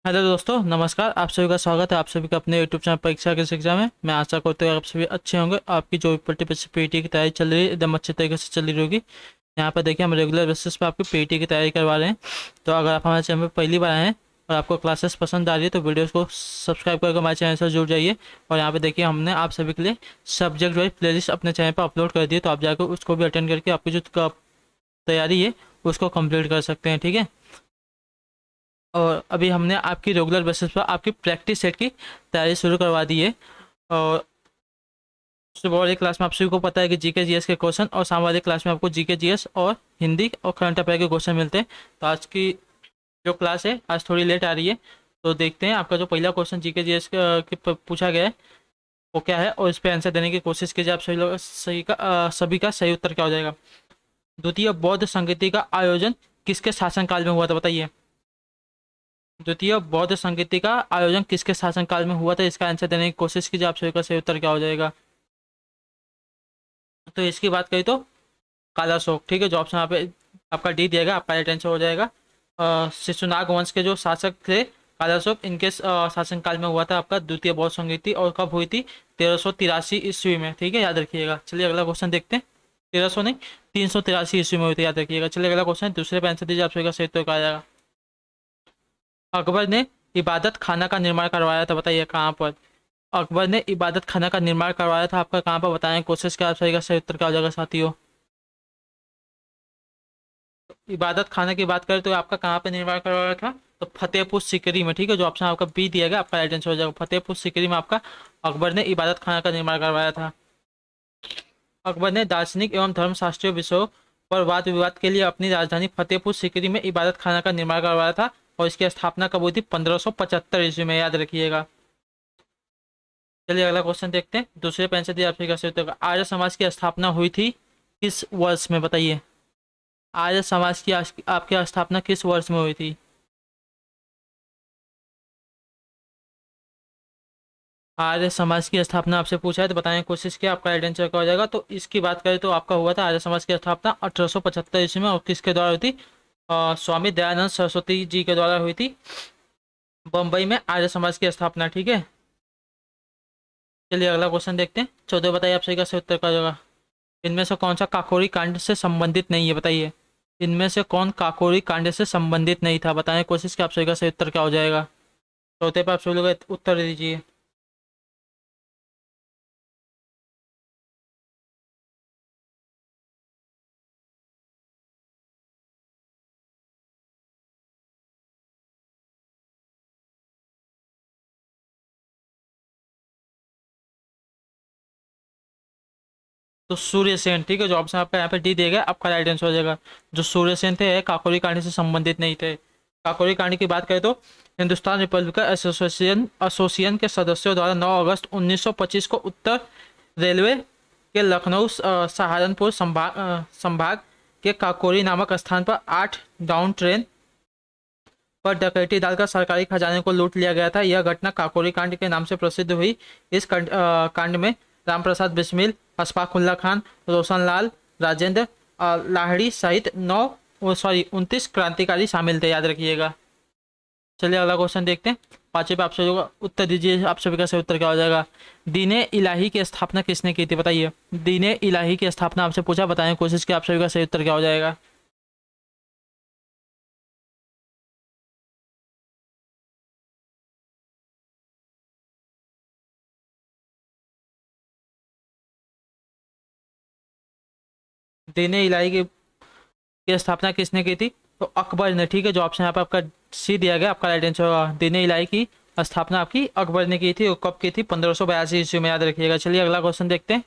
Hello दोस्तों, नमस्कार। आप सभी का स्वागत है आप सभी का अपने यूट्यूब चैनल परीक्षा के एग्जाम में। मैं आशा करता हूँ आप सभी अच्छे होंगे। आपकी जो भी पीटी की तैयारी चल रही है एकदम अच्छे तरीके से चल रही होगी। यहाँ पर देखिए, हम रेगुलर बेसिस पे आपकी पीटी की तैयारी करवा रहे हैं। तो अगर आप हमारे चैनल पर पहली बार आए हैं और आपको क्लासेस पसंद आ रही है तो वीडियोज़ को सब्सक्राइब करके हमारे चैनल से जुड़ जाइए। और यहाँ पे देखिए, हमने आप सभी के लिए सब्जेक्ट वाइज प्लेलिस्ट अपने चैनल पर अपलोड कर दी है, तो आप जाकर उसको भी अटेंड करके आपकी जो तैयारी है उसको कंप्लीट कर सकते हैं, ठीक है। और अभी हमने आपकी रेगुलर बेसिस पर आपकी प्रैक्टिस सेट की तैयारी शुरू करवा दी है। और सुबह वाली क्लास में आप सभी को पता है कि जीके जीएस के क्वेश्चन, और शाम वाली क्लास में आपको जीके जीएस और हिंदी और करंट अफेयर के क्वेश्चन मिलते हैं। तो आज की जो क्लास है आज थोड़ी लेट आ रही है। तो देखते हैं आपका जो पहला क्वेश्चन जीके जीएस पूछा गया है वो क्या है, और इस पर आंसर देने की कोशिश कीजिए। आप सभी लोग सभी का सही उत्तर क्या हो जाएगा। द्वितीय बौद्ध संगीति का आयोजन किसके शासनकाल में हुआ था, बताइए। द्वितीय बौद्ध संगीति का आयोजन किसके शासनकाल में हुआ था, इसका आंसर देने की कोशिश कीजिए। आप सभी का सही उत्तर क्या हो जाएगा। तो इसकी बात करें तो काला अशोक, ठीक है। जो ऑप्शन यहाँ पे आपका डी दिया गया, आपका राइट आंसर हो जाएगा। शिशुनाग वंश के जो शासक थे काला अशोक, इनके शासनकाल में हुआ था आपका द्वितीय बौद्ध संगीति। और कब हुई थी? 1383 ईस्वी में, ठीक है, याद रखिएगा। चलिए अगला क्वेश्चन देखते हैं। 1300 नहीं, 383 ईस्वी में हुई थी, याद रखिएगा। चलिए अगला क्वेश्चन दूसरे पे आंसर दीजिए। आप सभी का सही उत्तर क्या आ जाएगा। अकबर ने इबादत खाना का निर्माण करवाया था, बताइए कहाँ पर। अकबर ने इबादत खाना का निर्माण करवाया था, आपका कहाँ पर बताएं। कोशिश क्या आप सही का सही उत्तर क्या हो जाएगा साथियों। इबादत खाना की बात करें तो आपका कहाँ पे निर्माण करवाया था, तो फतेहपुर सीकरी में, ठीक है। जो ऑप्शन आपका बी दिया गया, आपका राइट आंसर हो जाएगा। फतेहपुर सीकरी में आपका अकबर ने इबादत खाना का निर्माण करवाया था। अकबर ने दार्शनिक एवं धर्मशास्त्रीय विषयों पर वाद विवाद के लिए अपनी राजधानी फतेहपुर सीकरी में इबादत खाना का निर्माण करवाया था। और इसकी स्थापना कब हुई थी? 1575 ईस्वी में, याद रखिएगा। चलिए अगला क्वेश्चन देखते हैं। दूसरे पे आंसर दिए, आपसे कैसे उत्तर होगा। आर्य समाज की स्थापना हुई थी किस वर्ष में, बताइए। आर्य समाज की आपकी स्थापना किस वर्ष में हुई थी। आर्य समाज की स्थापना आपसे पूछा है तो बताने की कोशिश किया, आपका राइट आंसर क्या हो जाएगा। तो इसकी बात करें तो आपका हुआ था आर्य समाज की स्थापना 1875 ईस्वी में। और किसके द्वारा हुई थी? स्वामी दयानंद सरस्वती जी के द्वारा हुई थी, बम्बई में आर्य समाज की स्थापना, ठीक है। चलिए अगला क्वेश्चन देखते हैं। 14 बताइए, आप सही का सही उत्तर क्या हो जाएगा। इनमें से कौन सा काकोरी कांड से संबंधित नहीं है, बताइए। इनमें से कौन काकोरी कांड से संबंधित नहीं था, बताने की कोशिश की, आप सही का सही उत्तर क्या हो जाएगा। चौथे पर आप सभी लोग उत्तर दीजिए। तो सूर्यसेन, ठीक है। जो ऑप्शन आपका यहाँ पे डी देगा, आपका राइट आंसर हो जाएगा। जो सूर्यसेन थे काकोरी कांड से संबंधित नहीं थे। काकोरी कांड की बात करें तो हिंदुस्तान रिपब्लिकन एसोसिएशन एसोसिएशन के सदस्यों द्वारा 9 अगस्त 1925 को उत्तर रेलवे के लखनऊ सहारनपुर संभाग के काकोरी नामक स्थान पर 8 डाउन ट्रेन पर डकैती डालकर सरकारी खजाने को लूट लिया गया था। यह घटना काकोरी कांड के नाम से प्रसिद्ध हुई। इस कांड में राम प्रसाद बिस्मिल, अशफाक उल्ला खान, रोशन लाल, राजेंद्र लाहिड़ी सहित 29 क्रांतिकारी शामिल थे, याद रखिएगा। चलिए अगला क्वेश्चन देखते हैं। पांचवे पे आप सभी को उत्तर दीजिए। आप सभी का सही उत्तर क्या हो जाएगा। दीने इलाही की स्थापना किसने की थी, बताइए। दीने इलाही की स्थापना आपसे पूछा, बताने की कोशिश की, आप सभी का सही उत्तर क्या हो जाएगा। दीने इलाही की स्थापना किसने की थी, तो अकबर ने, ठीक है। जो ऑप्शन यहाँ पे आपका सी दिया गया, आपका राइट आंसर होगा। दीन इलाही की स्थापना आपकी अकबर ने की थी। और कब की थी? 1582 ईस्वी में, याद रखिएगा। चलिए अगला क्वेश्चन देखते हैं।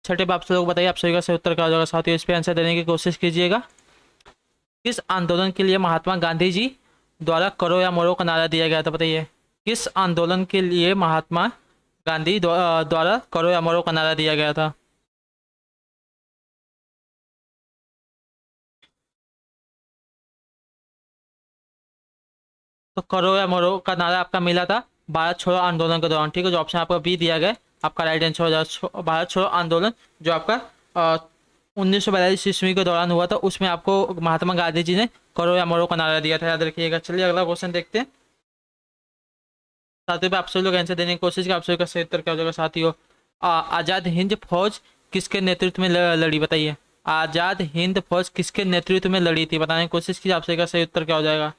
छठे पे आप लोग बताइए, आप सही का सही उत्तर क्या हो जाएगा। साथियों इस पे आंसर देने की कोशिश कीजिएगा। किस आंदोलन के लिए महात्मा गांधी जी द्वारा करो या मरो का नारा दिया गया था, बताइए। किस आंदोलन के लिए महात्मा गांधी द्वारा करो या मरो का नारा दिया गया था। तो करो या मरो का नारा आपका मिला था भारत छोड़ो आंदोलन के दौरान, ठीक है। जो ऑप्शन आपका बी दिया गया, आपका राइट आंसर हो जाएगा भारत छोड़ो आंदोलन, जो आपका 1942 ईस्वी के दौरान हुआ था। उसमें आपको महात्मा गांधी जी ने करो या मरो का नारा दिया था, याद रखिएगा। चलिए अगला क्वेश्चन देखते हैं। साथियों पे आप सभी लोग आंसर देने की कोशिश कीजिए। आप सभी का सही उत्तर क्या हो जाएगा साथियों? आजाद हिंद फौज किसके नेतृत्व में लड़ी, बताइए। आजाद हिंद फौज किसके नेतृत्व में लड़ी थी, बताने की कोशिश कीजिए। आप सभी का सही उत्तर क्या हो जाएगा?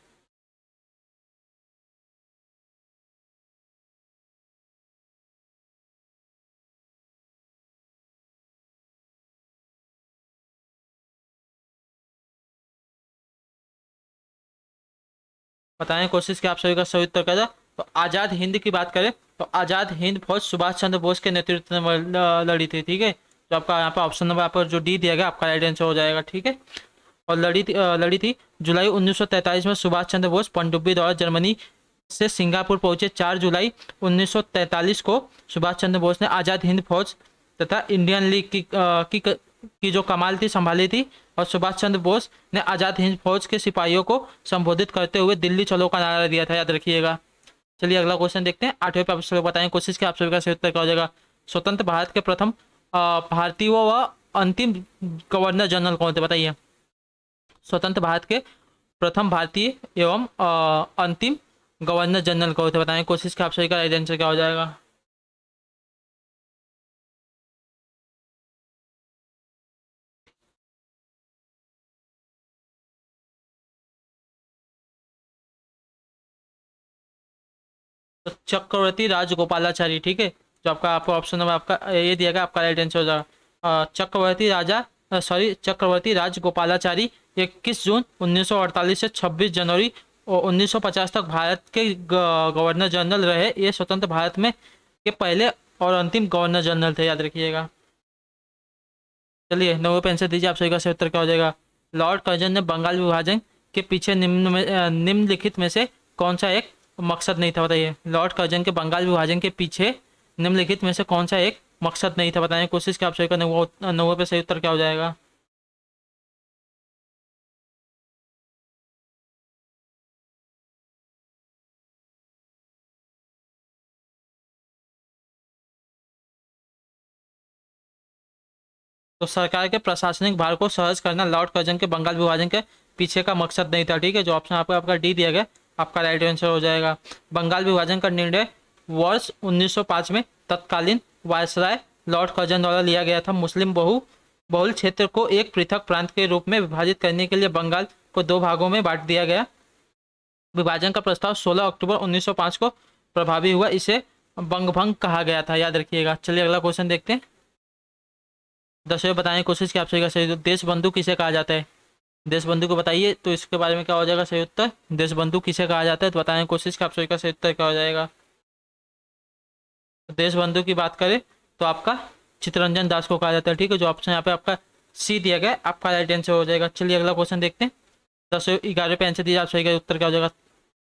बताने की कोशिश की, आप सभी का सही उत्तर क्या था? तो आजाद हिंद की बात करें तो आजाद हिंद फौज सुभाष चंद्र बोस के नेतृत्व में लड़ी थी, ठीक है। तो आपका यहाँ पर ऑप्शन नंबर आपका जो डी दिया गया आपका राइट आंसर हो जाएगा, ठीक है। और लड़ी थी जुलाई 1943 में सुभाष चंद्र बोस पनडुब्बी द्वारा जर्मनी से सिंगापुर पहुंचे। 4 जुलाई 1943 को सुभाष चंद्र बोस ने आज़ाद हिंद फौज तथा इंडियन लीग की जो कमाल थी संभाली थी। और सुभाष चंद्र बोस ने आज़ाद हिंद फौज के सिपाहियों को संबोधित करते हुए दिल्ली चलो का नारा दिया था, याद रखिएगा। चलिए अगला क्वेश्चन देखते हैं। 8वें पे आप सभी बताएं कोशिश की, आप सभी का सही उत्तर क्या हो जाएगा? स्वतंत्र भारत के प्रथम भारतीय व अंतिम गवर्नर जनरल कौन थे, बताइए। स्वतंत्र भारत के प्रथम भारतीय एवं अंतिम गवर्नर जनरल कौन थे, बताने की कोशिश की। आप सभी का राइट आंसर क्या हो जाएगा? तो चक्रवर्ती राजगोपालाचारी, ठीक है। जो आपका आपको ऑप्शन नंबर आपका ये दिया गया, आपका राइट आंसर हो जाएगा चक्रवर्ती राजगोपालाचारी 21 जून 1948 से 26 जनवरी 1950 तक भारत के गवर्नर जनरल रहे। ये स्वतंत्र भारत में के पहले और अंतिम गवर्नर जनरल थे, याद रखिएगा। चलिए 9वें पे आंसर दीजिए। आप सही का सही उत्तर क्या हो जाएगा? लॉर्ड कर्जन ने बंगाल विभाजन के पीछे निम्नलिखित में से कौन सा एक मकसद नहीं था, बताइए। लॉर्ड कर्जन के बंगाल विभाजन के पीछे निम्नलिखित में से कौन सा एक मकसद नहीं था, बताने की कोशिश की। आप सही का 9वें पे सही उत्तर क्या हो जाएगा? तो सरकार के प्रशासनिक भार को सहज करना लॉर्ड कर्जन के बंगाल विभाजन के पीछे का मकसद नहीं था, ठीक है। जो ऑप्शन आपका आपका डी दिया गया आपका राइट आंसर हो जाएगा। बंगाल विभाजन का निर्णय वर्ष 1905 में तत्कालीन वायसराय लॉर्ड कर्जन द्वारा लिया गया था। मुस्लिम बहुल क्षेत्र को एक पृथक प्रांत के रूप में विभाजित करने के लिए बंगाल को 2 भागों में बांट दिया गया। विभाजन का प्रस्ताव 16 अक्टूबर 1905 को प्रभावी हुआ। इसे बंगभंग कहा गया था, याद रखिएगा। चलिए अगला क्वेश्चन देखते हैं। 10वें बताने की कोशिश की, आप सही का सही। देश बंधु किसे कहा जाता है? देश बंधु को बताइए, तो इसके बारे में क्या हो जाएगा सही उत्तर? देश बंधु किसे कहा जाता है, तो बताने की कोशिश की। आप सही का सही उत्तर क्या हो जाएगा? देश बंधु की बात करें तो आपका चित्तरंजन दास को कहा जाता है, ठीक है। जो ऑप्शन यहाँ पे आपका सी दिया गया आपका राइट आंसर हो जाएगा। चलिए अगला क्वेश्चन देखते हैं। 11वें पे आंसर दीजिए। आप सही का उत्तर क्या हो जाएगा?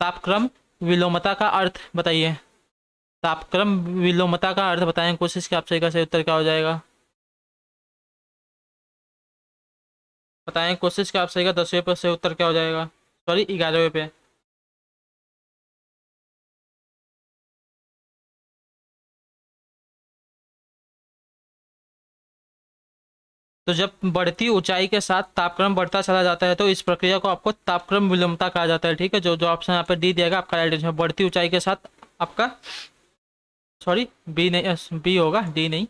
तापक्रम विलोमता का अर्थ बताइए। तापक्रम विलोमता का अर्थ बताने की कोशिश की। आप सही का सही उत्तर क्या हो जाएगा? बताने की कोशिश की। आप सही का 10वें पे सही उत्तर क्या हो जाएगा? सॉरी 11वें पे। तो जब बढ़ती ऊंचाई के साथ तापक्रम बढ़ता चला जाता है तो इस प्रक्रिया को आपको तापक्रम विलोमता कहा जाता है, ठीक है। जो जो ऑप्शन यहाँ पे डी दिएगा आपका राइट आंसर। बढ़ती ऊंचाई के साथ आपका सॉरी बी नहीं, बी होगा, डी नहीं।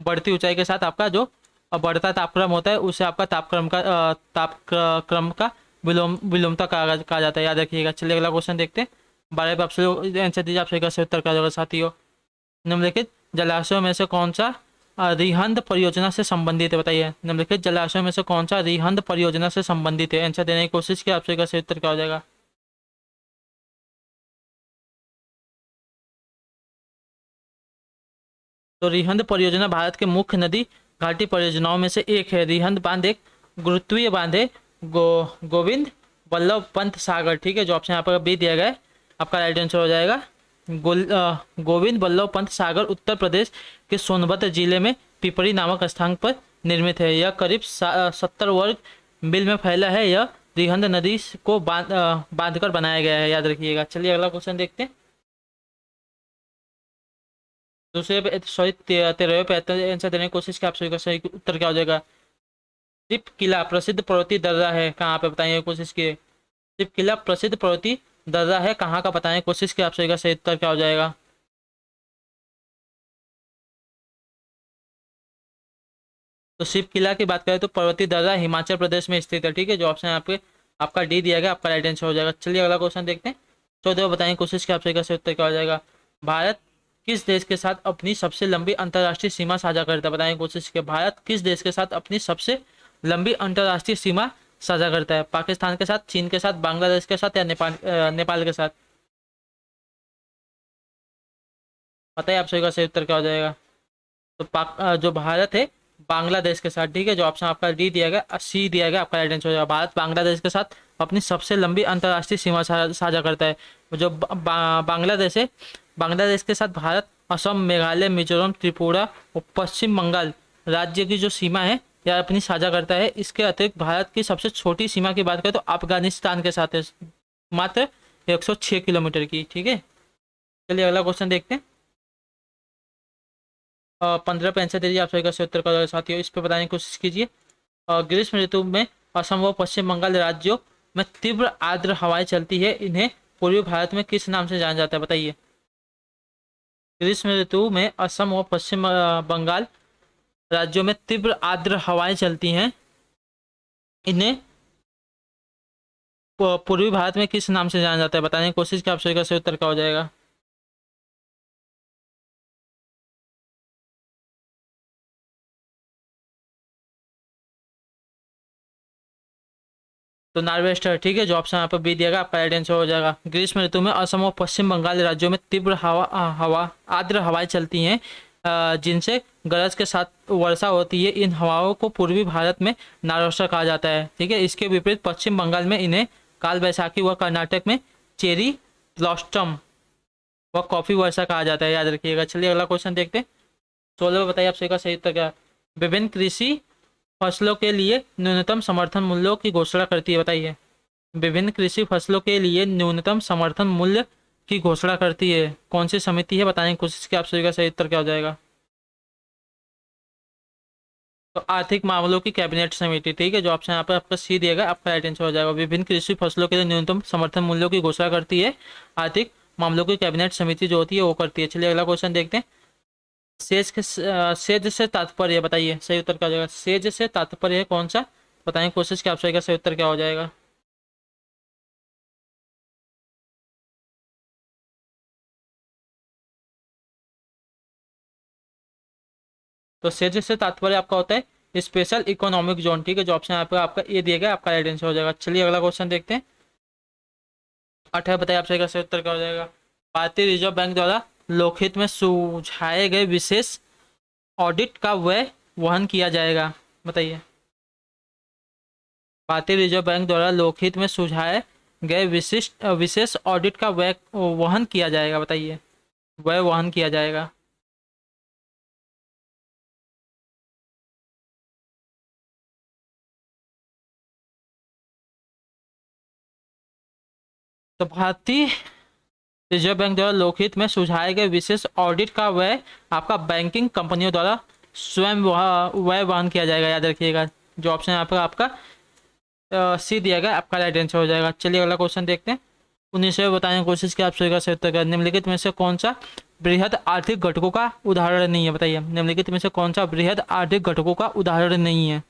बढ़ती ऊंचाई के साथ आपका जो बढ़ता तापक्रम होता है उसे आपका तापक्रम का विलोमता कहा जाता है, याद रखिएगा। चलिए अगला क्वेश्चन देखते हैं। 12 पे आपसे आंसर दीजिए। आप सही का सही उत्तर क्या होगा साथियों? निम्नलिखित जलाशयों में से कौन सा रिहंद परियोजना से संबंधित है, बताइए। निम्नलिखित जलाशयों में से कौन सा रिहंद परियोजना से संबंधित है? आंसर देने की कोशिश की। आप सही का सही उत्तर क्या हो जाएगा? तो रिहंद परियोजना भारत के मुख्य नदी घाटी परियोजनाओं में से एक है। रिहंद बांध एक गुरुत्वीय बांध है। गोविंद बल्लभ पंत सागर, ठीक है। जो ऑप्शन यहाँ पर बी दिया गया है आपका राइट आंसर हो जाएगा। गोविंद बल्लभ पंत सागर उत्तर प्रदेश के सोनभद्र जिले में पिपरी नामक स्थान पर निर्मित है। यह करीब 70 वर्ग मील में फैला है। यह रिहंद नदी को बांधकर बनाया गया है, याद रखिएगा। चलिए अगला क्वेश्चन देखते हैं। दूसरे पे सॉरी 13वें पे आंसर देने की कोशिश की। आप सही का सही उत्तर क्या हो जाएगा? टिप किला प्रसिद्ध पर्वतीय दर्रा है कहाँ पे, बताइए कोशिश की। टिप किला प्रसिद्ध पर्वतीय दर्रा है कहाँ का, बताएं, कोशिश की। आप सही का सही उत्तर क्या हो जाएगा? तो शिव किला की बात करें तो पर्वतीय दर्रा हिमाचल प्रदेश में स्थित है, ठीक है। जो ऑप्शन है आपके आपका डी दिया गया, आपका राइट आंसर हो जाएगा। चलिए अगला क्वेश्चन देखते हैं। चौदह बताएं कोशिश की। आप सही का सही उत्तर क्या हो जाएगा? भारत किस देश के साथ अपनी सबसे लंबी अंतर्राष्ट्रीय सीमा साझा करता है? बताएं कोशिश की। भारत किस देश के साथ अपनी सबसे लंबी अंतर्राष्ट्रीय सीमा साझा करता है? पाकिस्तान के साथ, चीन के साथ, बांग्लादेश के साथ या नेपाल के साथ? पता है आप सही का सही उत्तर क्या हो जाएगा? तो जो भारत है बांग्लादेश के साथ, ठीक है। जो ऑप्शन आपका डी दिया गया, सी दिया गया, आपका राइट आंसर हो जाएगा। भारत बांग्लादेश के साथ अपनी सबसे लंबी अंतर्राष्ट्रीय सीमा साझा करता है। जो बांग्लादेश है, बांग्लादेश के साथ भारत असम, मेघालय, मिजोरम, त्रिपुरा और पश्चिम बंगाल राज्य की जो सीमा है यह अपनी साझा करता है। इसके अतिरिक्त भारत की सबसे छोटी सीमा की बात करें तो अफगानिस्तान के साथ है, मात्र 106 किलोमीटर की, ठीक है। चलिए अगला क्वेश्चन देखते हैं। 15 पे आंसर दीजिए। आप सही का सही उत्तर का साथियों, इस पे बताने की कोशिश कीजिए। ग्रीष्म ऋतु में असम व पश्चिम बंगाल राज्यों में तीव्र आर्द्र हवाएं चलती है, इन्हें पूर्वी भारत में किस नाम से जाना जाता है? बताइए। ग्रीष्म ऋतु में असम व पश्चिम बंगाल राज्यों में तीव्र आर्द्र हवाएं चलती हैं, इन्हें पूर्वी भारत में किस नाम से जाना जाता है? बताने की कोशिश की। आप सही का सही उत्तर क्या हो जाएगा? तो नॉर्वेस्टर, ठीक है। जो ऑप्शन यहाँ पर बी दिएगा आपका राइट आंसर हो जाएगा। ग्रीष्म ऋतु में असम और पश्चिम बंगाल राज्यों में तीव्र हवा आर्द्र हवाएं चलती हैं, जिनसे गरज के साथ वर्षा होती है। इन हवाओं को पूर्वी भारत में नॉर्वेस्टर कहा जाता है, ठीक है। इसके विपरीत पश्चिम बंगाल में इन्हें काल बैसाखी व कर्नाटक में चेरी ब्लॉस्टम व कॉफी वर्षा कहा जाता है, याद रखिएगा। चलिए अगला क्वेश्चन देखते हैं। 16 बताइए आप सही का सही उत्तर क्या है? विभिन्न कृषि फसलों के लिए न्यूनतम समर्थन मूल्यों की घोषणा करती है, बताइए। विभिन्न कृषि फसलों के लिए न्यूनतम समर्थन मूल्य की घोषणा करती है, कौन सी समिति है? बताने की कोशिश की। आप सभी का सही उत्तर क्या हो जाएगा? तो आर्थिक मामलों की कैबिनेट समिति, ठीक है। जो ऑप्शन यहाँ पर आपका सी दिएगा, आपका राइट आंसर हो जाएगा। विभिन्न कृषि फसलों के लिए न्यूनतम समर्थन मूल्यों की घोषणा करती है आर्थिक मामलों की कैबिनेट समिति, जो होती है वो करती है। चलिए अगला क्वेश्चन देखते हैं। सेज से तात्पर्य बताइए, सही उत्तर क्या हो जाएगा? सेज से तात्पर्य है कौन सा? बताएं कोशिश की। आप सही का सही उत्तर क्या हो जाएगा? तो सेज से तात्पर्य आपका होता है स्पेशल इकोनॉमिक जोन, ठीक है। जो ऑप्शन आपका आपका ये दिया गया, आपका राइट आंसर हो जाएगा। चलिए अगला क्वेश्चन देखते हैं। 18 बताइए आप सही का सही उत्तर क्या हो जाएगा? भारतीय रिजर्व बैंक द्वारा लोकहित में सुझाए गए विशेष ऑडिट का व्यय वहन किया जाएगा, बताइए। भारतीय रिजर्व बैंक द्वारा लोकहित में सुझाए गए विशेष ऑडिट का व्यय वहन किया जाएगा, बताइए। व्यय वहन किया जाएगा। तो भारतीय रिजर्व बैंक द्वारा लोकहित में सुझाए गए विशेष ऑडिट का व्यय आपका बैंकिंग कंपनियों द्वारा स्वयं व्यय वहन किया जाएगा, याद रखिएगा। जो ऑप्शन यहाँ पर आपका सी दिया गया, आपका राइट आंसर हो जाएगा। चलिए अगला क्वेश्चन देखते हैं। 19वें बताने की कोशिश की। आप सही का सही उत्तर क्या? निम्नलिखित में से कौन सा बृहद आर्थिक घटकों का उदाहरण नहीं है? बताइए। निम्नलिखित में से कौन सा बृहद आर्थिक घटकों का उदाहरण नहीं है?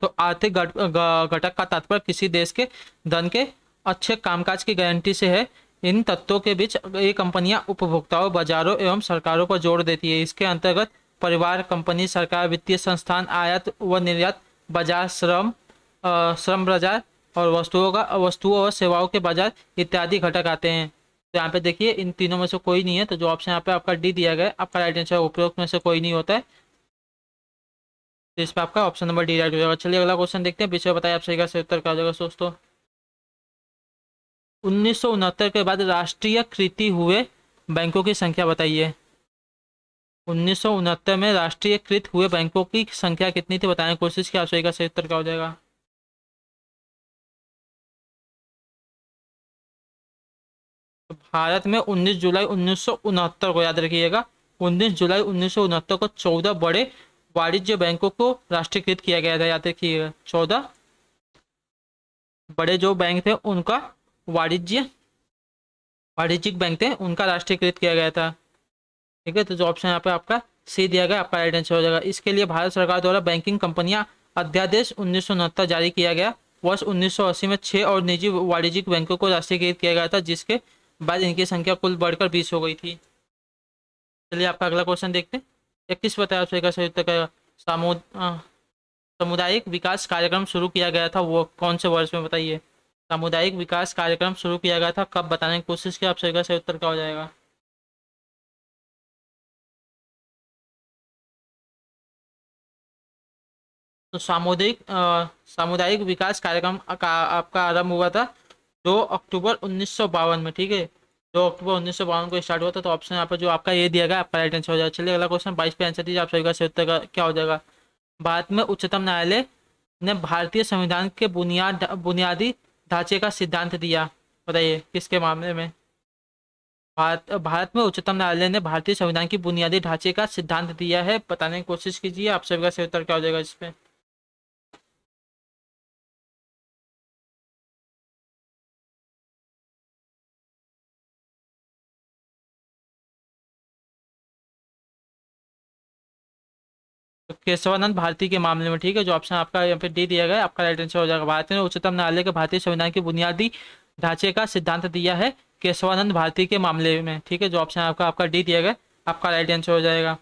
तो आर्थिक घटक का तात्पर्य किसी देश के धन के अच्छे कामकाज की गारंटी से है। इन तत्वों के बीच ये कंपनियां उपभोक्ताओं, बाजारों एवं सरकारों पर जोड़ देती है। इसके अंतर्गत परिवार, कंपनी, सरकार, वित्तीय संस्थान, आयात व निर्यात बाजार, श्रम बाजार और वस्तुओं और सेवाओं के बाजार इत्यादि घटक आते हैं। तो यहाँ पे देखिए इन तीनों में से कोई नहीं है। तो जो ऑप्शन यहाँ पे आपका डी दिया गया है, आपका राइट आंसर उपरोक्त में से कोई नहीं होता है। तो इस पे आपका ऑप्शन नंबर डी राइट हो जाएगा। चलिए अगला क्वेश्चन देखते हैं। विषय बताइए आप सही का सही उत्तर क्या हो जाएगा दोस्तों। 1969 के बाद राष्ट्रीयकृत हुए बैंकों की संख्या बताइए। 1969 में राष्ट्रीयकृत हुए बैंकों की संख्या कितनी थी? बताने की कोशिश की। आप सही का सही उत्तर क्या हो जाएगा? तो भारत में 19 जुलाई 1969 को, याद रखिएगा, 19 जुलाई 1969 को 14 बड़े वाणिज्य बैंकों को राष्ट्रीयकृत किया गया था। याद रखिएगा, 14 बड़े जो बैंक थे उनका वाणिज्यिक बैंक थे उनका राष्ट्रीयकृत किया गया था। ठीक है, तो जो ऑप्शन यहाँ पे आपका सी दिया गया, आपका राइट आंसर हो जाएगा। इसके लिए भारत सरकार द्वारा बैंकिंग कंपनियां अध्यादेश 1969 जारी किया गया। वर्ष 1980 में 6 और निजी वाणिज्यिक बैंकों को राष्ट्रीयकृत किया गया था, जिसके बाद इनकी संख्या कुल बढ़कर 20 हो गई थी। चलिए आपका अगला क्वेश्चन देखते हैं। 21 बताया आपसे का सही उत्तर का सामुदायिक विकास कार्यक्रम शुरू किया गया था, वो कौन से वर्ष में बताइए। सामुदायिक विकास कार्यक्रम शुरू किया गया था कब, बताने की कोशिश की। आप सही का सही उत्तर क्या हो जाएगा। तो सामुदायिक विकास कार्यक्रम का आपका आरंभ हुआ था 2 अक्टूबर 1952 में। ठीक है, 2 अक्टूबर 1952 को स्टार्ट हुआ था। तो ऑप्शन यहाँ पर जो आपका ये दिया गया, आपका राइट आंसर हो जाएगा। चलिए अगला क्वेश्चन 22 पे आंसर दीजिए। आप सही का सही उत्तर क्या हो जाएगा। भारत में उच्चतम न्यायालय ने भारतीय संविधान के बुनियादी ढांचे का सिद्धांत दिया, बताइए किसके मामले में। भारत में उच्चतम न्यायालय ने भारतीय संविधान की बुनियादी ढांचे का सिद्धांत दिया है, बताने की कोशिश कीजिए। आप सभी का सही उत्तर क्या हो जाएगा इसमें। तो केशवानंद भारती के मामले में। ठीक है, जो ऑप्शन आपका यहाँ पे डी दिया गया है, आपका राइट आंसर हो जाएगा। भारत ने उच्चतम न्यायालय के भारतीय संविधान की बुनियादी ढांचे का सिद्धांत दिया है केशवानंद भारती के मामले में। ठीक है, जो ऑप्शन आपका आपका डी दिया गया, आपका राइट आंसर हो जाएगा।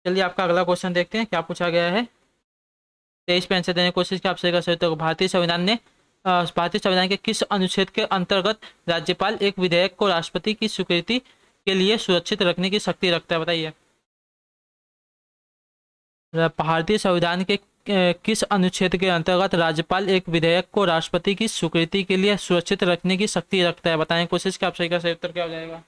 चलिए आपका अगला क्वेश्चन देखते हैं क्या पूछा गया है। 23 पे आंसर देने की कोशिश की। आप सही का सही उत्तर। भारतीय संविधान के किस अनुच्छेद के अंतर्गत राज्यपाल एक विधेयक को राष्ट्रपति की स्वीकृति के लिए सुरक्षित रखने की शक्ति रखता है, बताइए। भारतीय संविधान के किस अनुच्छेद के अंतर्गत राज्यपाल एक विधेयक को राष्ट्रपति की स्वीकृति के लिए सुरक्षित रखने की शक्ति रखता है, बताएं कोशिश की। आप सही का सही उत्तर क्या हो जाएगा।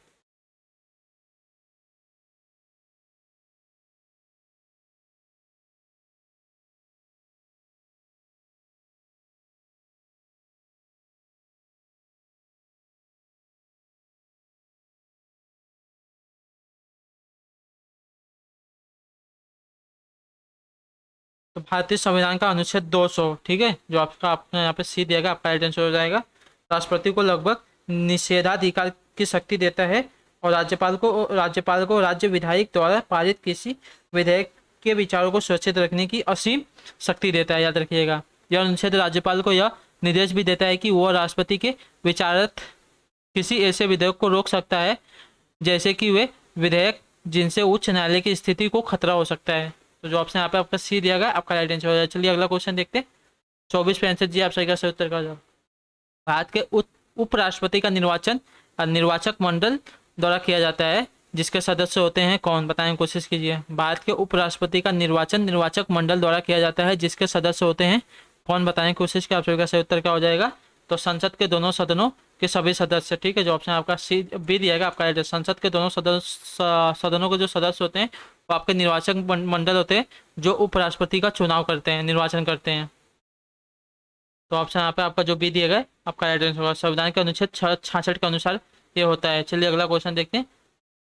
तो भारतीय संविधान का अनुच्छेद 200, ठीक है, जो आपने यहाँ पे सी दिया गया, आपका राइट आंसर हो जाएगा। राष्ट्रपति को लगभग निषेधाधिकार की शक्ति देता है और राज्यपाल को राज्य विधायक द्वारा पारित किसी विधेयक के विचारों को सुरक्षित रखने की असीम शक्ति देता है, याद रखिएगा। यह अनुच्छेद राज्यपाल को यह निर्देश भी देता है कि वह राष्ट्रपति के विचारत किसी ऐसे विधेयक को रोक सकता है जैसे कि वे विधेयक जिनसे उच्च न्यायालय की स्थिति को खतरा हो सकता है। तो जो ऑप्शन यहाँ पे आपका सी दिया गया, आपका राइट आंसर हो जाएगा। चलिए अगला क्वेश्चन देखते हैं। 24 पे आंसर जी, आप सही का सही उत्तर का जवाब। भारत के उपराष्ट्रपति का निर्वाचन निर्वाचक मंडल द्वारा किया जाता है, जिसके सदस्य होते हैं कौन, बताने की कोशिश कीजिए। भारत के उपराष्ट्रपति का निर्वाचन निर्वाचक मंडल द्वारा किया जाता है, जिसके सदस्य होते हैं कौन, बताने की कोशिश की। आप सभी का सही उत्तर क्या हो जाएगा। तो संसद के दोनों सदनों के सभी सदस्य। ठीक है, जो ऑप्शन आपका सी बी दिएगा, आपका राइट है। संसद के दोनों सदनों के जो सदस्य होते हैं वो आपके निर्वाचक मंडल होते हैं, जो उपराष्ट्रपति का चुनाव करते हैं, निर्वाचन करते हैं। तो ऑप्शन यहाँ पे आपका जो बी दिया गया, आपका राइट आंसर होगा। संविधान के अनुच्छेद 66 के अनुसार ये होता है। चलिए अगला क्वेश्चन देखते हैं।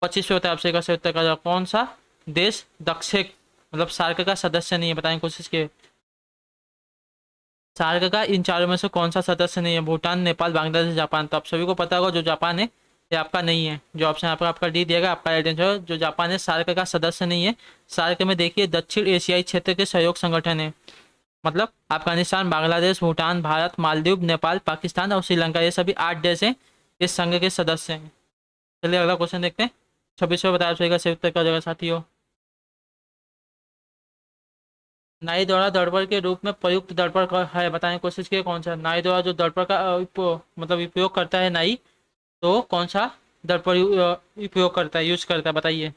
25 पे होता है आपसे का सही उत्तर का। कौन सा देश दक्षिण मतलब सार्क का सदस्य नहीं है, बताने की कोशिश की। सार्क का इन चारों में से कौन सा सदस्य नहीं है। भूटान, नेपाल, बांग्लादेश, जापान। तो आप सभी को पता होगा जो जापान है ये आपका नहीं है। जो ऑप्शन यहाँ पर आपका डी दिएगा, आपका राइट आंसर। जो जापान है सार्क का सदस्य नहीं है। सार्क में देखिए दक्षिण एशियाई क्षेत्र के सहयोग संगठन है, मतलब अफगानिस्तान, बांग्लादेश, भूटान, भारत, मालदीव, नेपाल, पाकिस्तान और श्रीलंका, ये सभी 8 देश हैं इस संघ के सदस्य हैं। चलिए अगला क्वेश्चन देखते हैं। 26 में बताया जाएगा सही उत्तर क्या हो जाएगा साथियों। नाई द्वारा दर्पण के रूप में प्रयुक्त दर्पण है, बताने की कोशिश की। कौन सा नाई द्वारा जो दर्पण का मतलब उपयोग करता है नाई, तो कौन सा दर्पण उपयोग करता है, यूज करता है, बताइए।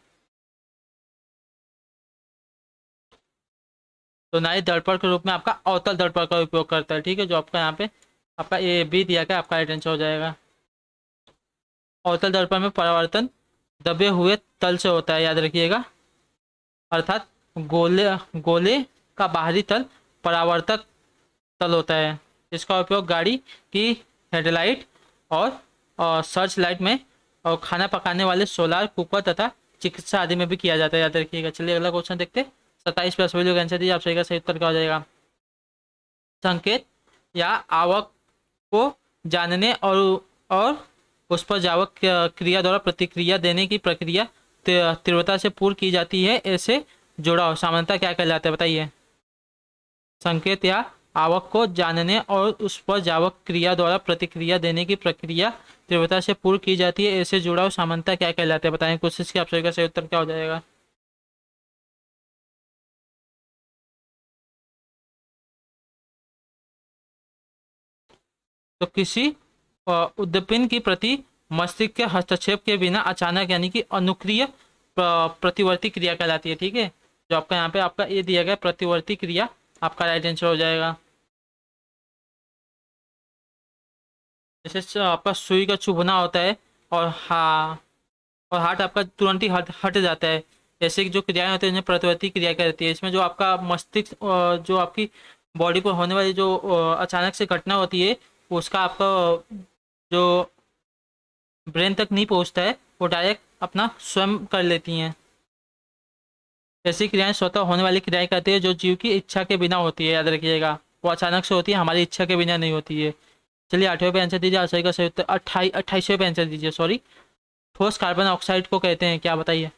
तो नाई दर्पण के रूप में आपका अवतल दर्पण का उपयोग करता है। ठीक है, जो आपका यहाँ पे आपका ए बी दिया गया, आपका राइट आंसर हो जाएगा। अवतल दर्पण में परावर्तन दबे हुए तल से होता है, याद रखिएगा। अर्थात गोले गोले का बाहरी तल परावर्तक तल होता है। इसका उपयोग गाड़ी की हेडलाइट और सर्च लाइट में और खाना पकाने वाले सोलार कुकर तथा चिकित्सा आदि में भी किया जाता है, याद रखिएगा। चलिए अगला क्वेश्चन देखते हैं। 27 सभी लोग आंसर दीजिए, आप सही का सही उत्तर क्या हो जाएगा। संकेत या आवक को जानने और उस पर जावक क्रिया द्वारा प्रतिक्रिया देने की प्रक्रिया तीव्रता से पूर्ण की जाती है, ऐसे जुड़ाव सामान्यतः क्या कहलाता है, बताइए। संकेत या आवक को जानने और उस पर जावक क्रिया द्वारा प्रतिक्रिया देने की प्रक्रिया तीव्रता से पूर्ण की जाती है, ऐसे जुड़ाव सामान्यतः क्या कहलाते हैं, बताएं। कोशिश की, आप सभी का सही उत्तर क्या हो जाएगा। तो किसी उद्दीपन की प्रति मस्तिष्क के हस्तक्षेप के बिना अचानक यानी कि अनुक्रिय प्रतिवर्ती क्रिया कहलाती है, ठीक है। जो आपका यहाँ पे आपका ये दिया गया प्रतिवर्ती क्रिया, आपका राइट आंसर हो जाएगा। जैसे आपका सुई का चुभना होता है और और हार्ट आपका तुरंत ही हट हट जाता है, ऐसे की जो क्रियाएं होती है उन्हें प्रतिवर्ती क्रिया कहती है। इसमें जो आपका मस्तिष्क जो आपकी बॉडी पर होने वाली जो अचानक से घटना होती है, उसका आपका जो ब्रेन तक नहीं पहुंचता है, वो डायरेक्ट अपना स्वयं कर लेती हैं। ऐसी क्रियाएं स्वतः होने वाली क्रियाएं कहते हैं जो जीव की इच्छा के बिना होती है, याद रखिएगा। वो अचानक से होती है, हमारी इच्छा के बिना नहीं होती है। चलिए 8वें पे आंसर दीजिए, सही का सही उत्तर 28वें पे आंसर दीजिए, सॉरी। ठोस कार्बन ऑक्साइड को कहते हैं क्या, बताइए।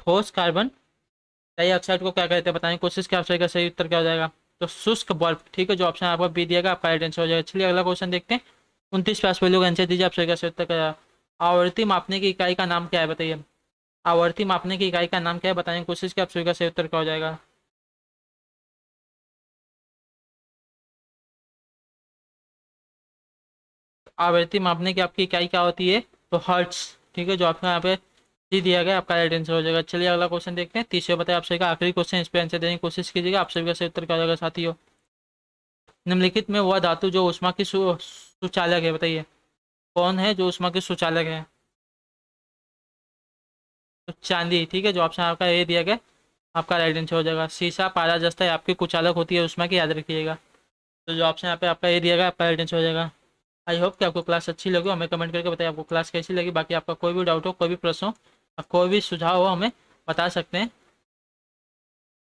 ठोस कार्बन डाइऑक्साइड को क्या कहते हैं, बताएं। कोशिश की, आप सही का सही उत्तर क्या हो जाएगा। तो शुष्क बर्फ, ठीक है। जो ऑप्शन आपको बी दिएगा आपका राइट आंसर हो जाएगा। चलिए अगला क्वेश्चन देखते हैं। 29 पे लोग आंसर दीजिए, आप सही का सही उत्तर क्या। आवर्ती मापने की इकाई का नाम क्या है, बताइए। आवर्ती मापने की इकाई का नाम क्या है, बताएं। कोशिश की, आप सही का सही उत्तर क्या हो जाएगा। आवृत्ति मापने की आपकी इकाई क्या होती है, तो हर्ट्स, ठीक है। जो आपका यहाँ पे जी दिया गया आपका राइट आंसर हो जाएगा। चलिए अगला क्वेश्चन देखते हैं। 30 बताए आप सभी का आखिरी क्वेश्चन, इस पे आंसर देने की कोशिश कीजिएगा, आप सभी का सही उत्तर क्या हो जाएगा साथियों। निम्नलिखित में वह धातु जो उष्मा की सुचालक है, बताइए। कौन है जो उष्मा की सुचालक है, तो चांदी, ठीक है। जो ऑप्शन आपका ए दिया गया आपका राइट आंसर हो जाएगा। शीशा, पारा, जस्ता आपकी कुचालक होती है उष्मा की, याद रखिएगा। तो जो ऑप्शन यहाँ पे आपका ए दिया गया आपका राइट आंसर हो जाएगा। आई होप कि आपको क्लास अच्छी लगी, हमें कमेंट करके बताइए आपको क्लास कैसी लगी। बाकी आपका कोई भी डाउट हो, कोई भी प्रश्न हो, कोई भी सुझाव हो, हमें बता सकते हैं।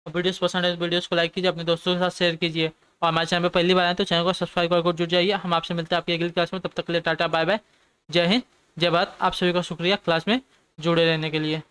वीडियोस पसंद है तो वीडियोस को लाइक कीजिए, अपने दोस्तों के साथ शेयर कीजिए, और हमारे चैनल पर पहली बार आए तो चैनल को सब्सक्राइब करके जुड़ जाइए। हम आपसे मिलते हैं आपकी अगली क्लास में, तब तक के लिए टाटा बाय बाय, जय हिंद, जय भारत। आप सभी का शुक्रिया क्लास में जुड़े रहने के लिए।